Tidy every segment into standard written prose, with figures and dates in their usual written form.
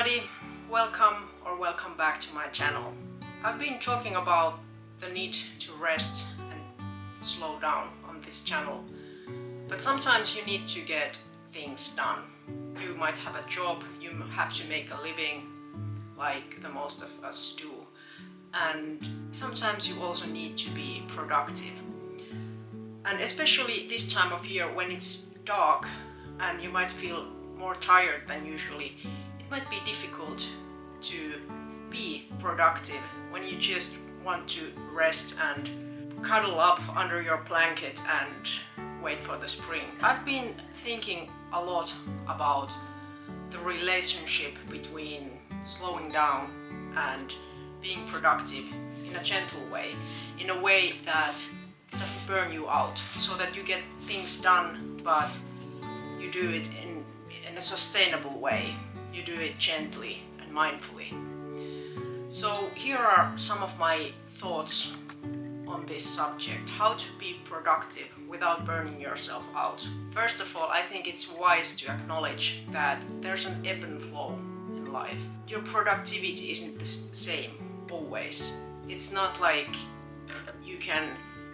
everybody, welcome back to my channel. I've been talking about the need to rest and slow down on this channel, but sometimes you need to get things done. You might have a job, you have to make a living, like the most of us do, and sometimes you also need to be productive. And especially this time of year when it's dark and you might feel more tired than usually, it might be difficult to be productive when you just want to rest and cuddle up under your blanket and wait for the spring. I've been thinking a lot about the relationship between slowing down and being productive in a gentle way, in a way that doesn't burn you out, so that you get things done, but you do it in a sustainable way. You do it gently and mindfully. So here are some of my thoughts on this subject: how to be productive without burning yourself out. First of all, I think it's wise to acknowledge that there's an ebb and flow in life. Your productivity isn't the same always. It's not like you can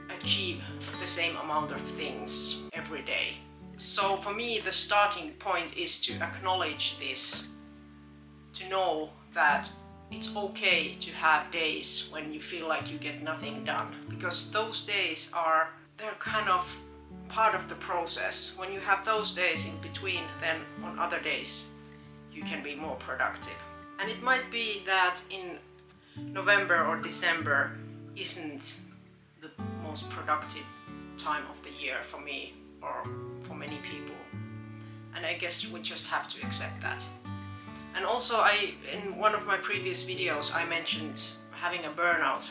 achieve the same amount of things every day. So for me, the starting point is to acknowledge this, to know that it's okay to have days when you feel like you get nothing done, because those days they're kind of part of the process. When you have those days in between, then on other days you can be more productive. And it might be that in November or December isn't the most productive time of the year for me or for many people, and I guess we just have to accept that. And also, in one of my previous videos I mentioned having a burnout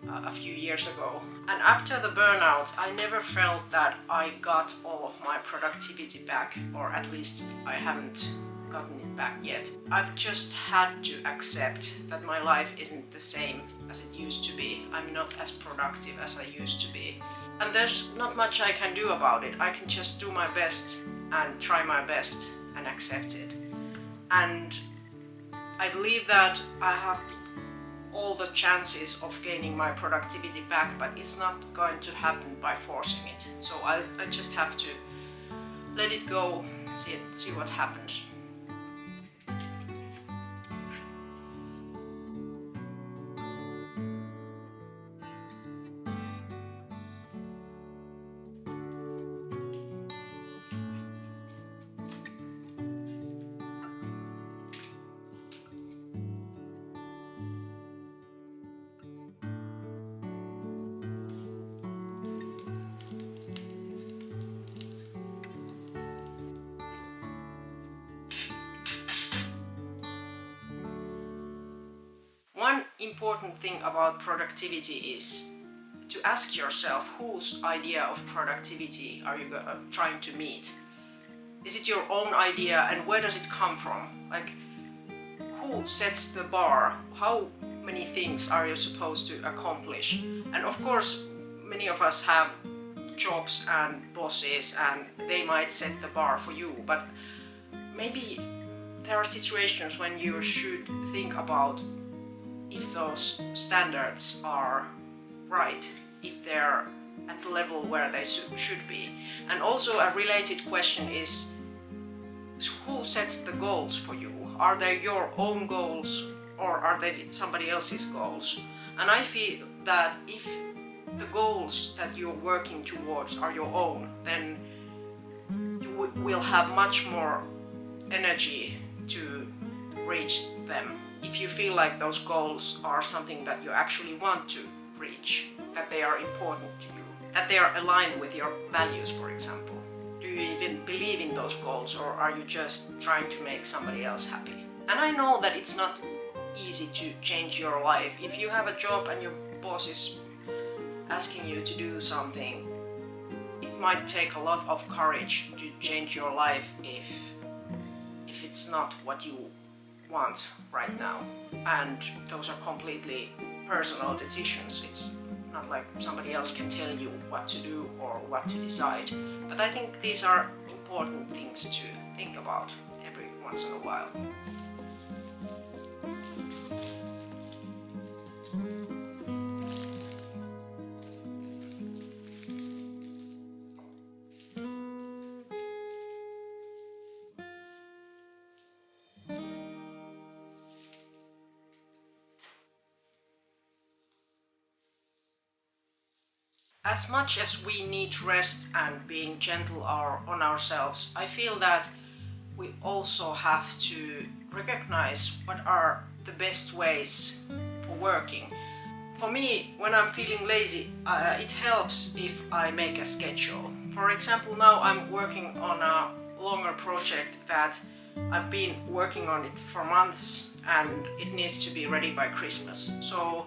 a few years ago, and after the burnout I never felt that I got all of my productivity back, or at least I haven't gotten it back yet. I've just had to accept that my life isn't the same as it used to be. I'm not as productive as I used to be, and there's not much I can do about it. I can just do my best and try my best and accept it. And I believe that I have all the chances of gaining my productivity back, but it's not going to happen by forcing it. So I just have to let it go, see what happens. One important thing about productivity is to ask yourself, whose idea of productivity are you trying to meet? Is it your own idea, and where does it come from? Like, who sets the bar? How many things are you supposed to accomplish? And of course, many of us have jobs and bosses, and they might set the bar for you, but maybe there are situations when you should think about if those standards are right, if they're at the level where they should be. And also a related question is, who sets the goals for you? Are they your own goals, or are they somebody else's goals? And I feel that if the goals that you're working towards are your own, then you will have much more energy to reach them. If you feel like those goals are something that you actually want to reach, that they are important to you, that they are aligned with your values, for example. Do you even believe in those goals, or are you just trying to make somebody else happy? And I know that it's not easy to change your life. If you have a job and your boss is asking you to do something, it might take a lot of courage to change your life if it's not what you want right now. And those are completely personal decisions. It's not like somebody else can tell you what to do or what to decide. But I think these are important things to think about every once in a while. As much as we need rest and being gentle on ourselves, I feel that we also have to recognize what are the best ways for working. For me, when I'm feeling lazy, it helps if I make a schedule. For example, now I'm working on a longer project that I've been working on it for months and it needs to be ready by Christmas. So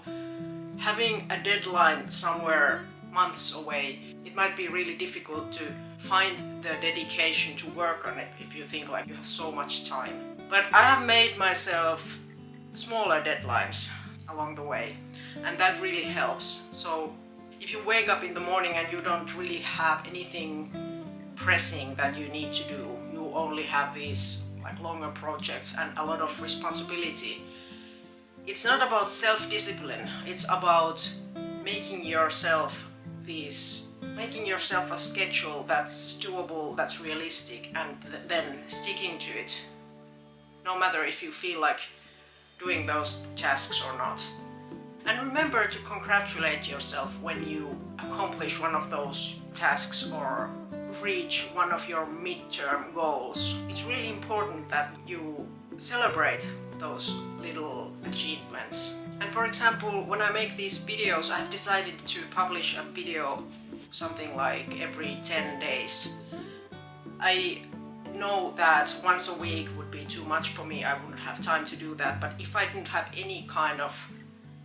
having a deadline somewhere months away, it might be really difficult to find the dedication to work on it if you think like you have so much time. But I have made myself smaller deadlines along the way, and that really helps. So if you wake up in the morning and you don't really have anything pressing that you need to do, you only have these like longer projects and a lot of responsibility, it's not about self-discipline, it's about making yourself a schedule that's doable, that's realistic, and then sticking to it, no matter if you feel like doing those tasks or not. And remember to congratulate yourself when you accomplish one of those tasks or reach one of your midterm goals. It's really important that you celebrate those little achievements. And for example, when I make these videos, I've decided to publish a video something like every 10 days. I know that once a week would be too much for me, I wouldn't have time to do that, but if I didn't have any kind of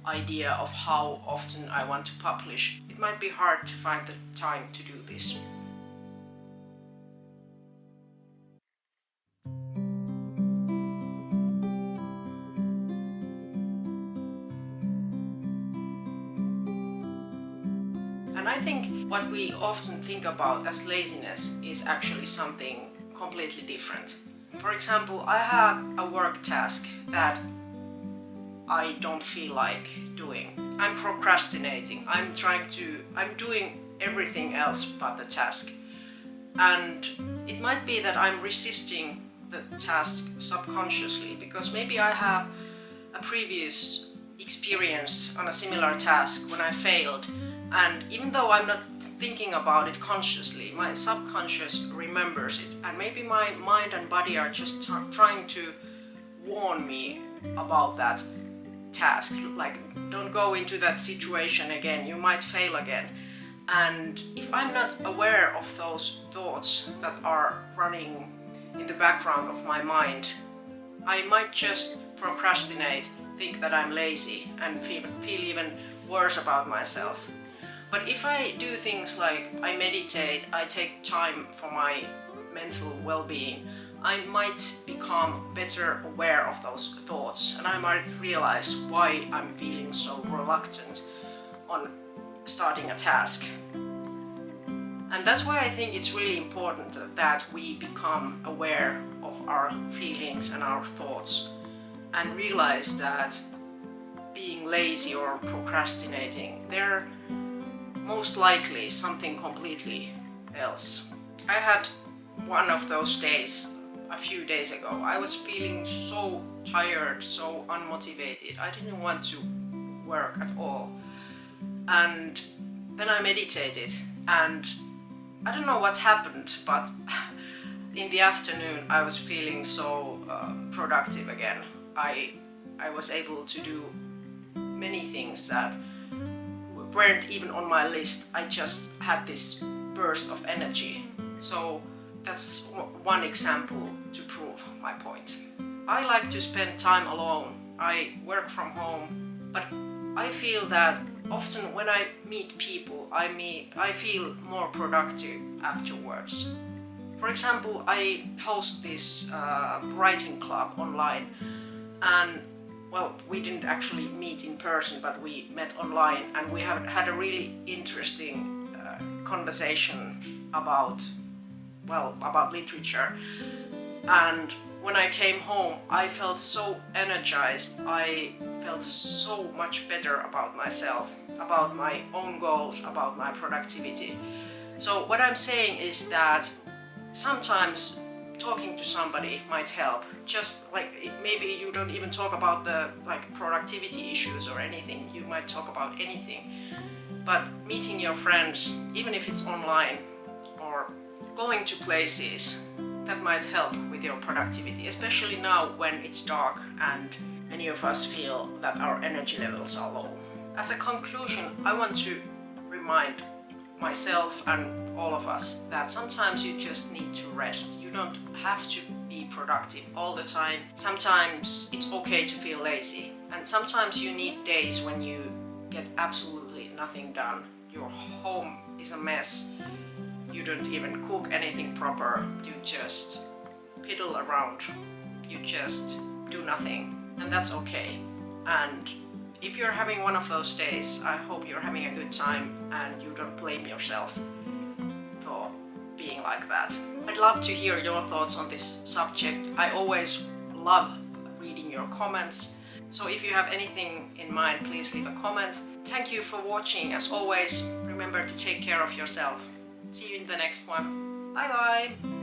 idea of how often I want to publish, it might be hard to find the time to do this. And I think what we often think about as laziness is actually something completely different. For example, I have a work task that I don't feel like doing. I'm procrastinating. I'm doing everything else but the task. And it might be that I'm resisting the task subconsciously because maybe I have a previous experience on a similar task when I failed. And even though I'm not thinking about it consciously, my subconscious remembers it. And maybe my mind and body are just trying to warn me about that task. Like, don't go into that situation again, you might fail again. And if I'm not aware of those thoughts that are running in the background of my mind, I might just procrastinate, think that I'm lazy, and feel even worse about myself. But if I do things like I meditate, I take time for my mental well-being, I might become better aware of those thoughts, and I might realize why I'm feeling so reluctant on starting a task. And that's why I think it's really important that we become aware of our feelings and our thoughts and realize that being lazy or procrastinating, they're most likely something completely else. I had one of those days a few days ago. I was feeling so tired, so unmotivated. I didn't want to work at all. And then I meditated, and I don't know what happened, but in the afternoon I was feeling so productive again. I was able to do many things that weren't even on my list. I just had this burst of energy. So that's one example to prove my point. I like to spend time alone. I work from home, but I feel that often when I meet people, I feel more productive afterwards. For example, I host this writing club online, and well, we didn't actually meet in person, but we met online, and we have had a really interesting conversation about literature. And when I came home, I felt so energized. I felt so much better about myself, about my own goals, about my productivity. So what I'm saying is that sometimes talking to somebody might help. Just like maybe you don't even talk about the productivity issues or anything. You might talk about anything. But meeting your friends, even if it's online, or going to places, that might help with your productivity, especially now when it's dark and many of us feel that our energy levels are low. As a conclusion, I want to remind myself and all of us that sometimes you just need to rest. You don't have to be productive all the time. Sometimes it's okay to feel lazy, and sometimes you need days when you get absolutely nothing done. Your home is a mess. You don't even cook anything proper. You just piddle around. You just do nothing, and that's okay. And if you're having one of those days, I hope you're having a good time and you don't blame yourself for being like that. I'd love to hear your thoughts on this subject. I always love reading your comments. So if you have anything in mind, please leave a comment. Thank you for watching. As always, remember to take care of yourself. See you in the next one. Bye bye!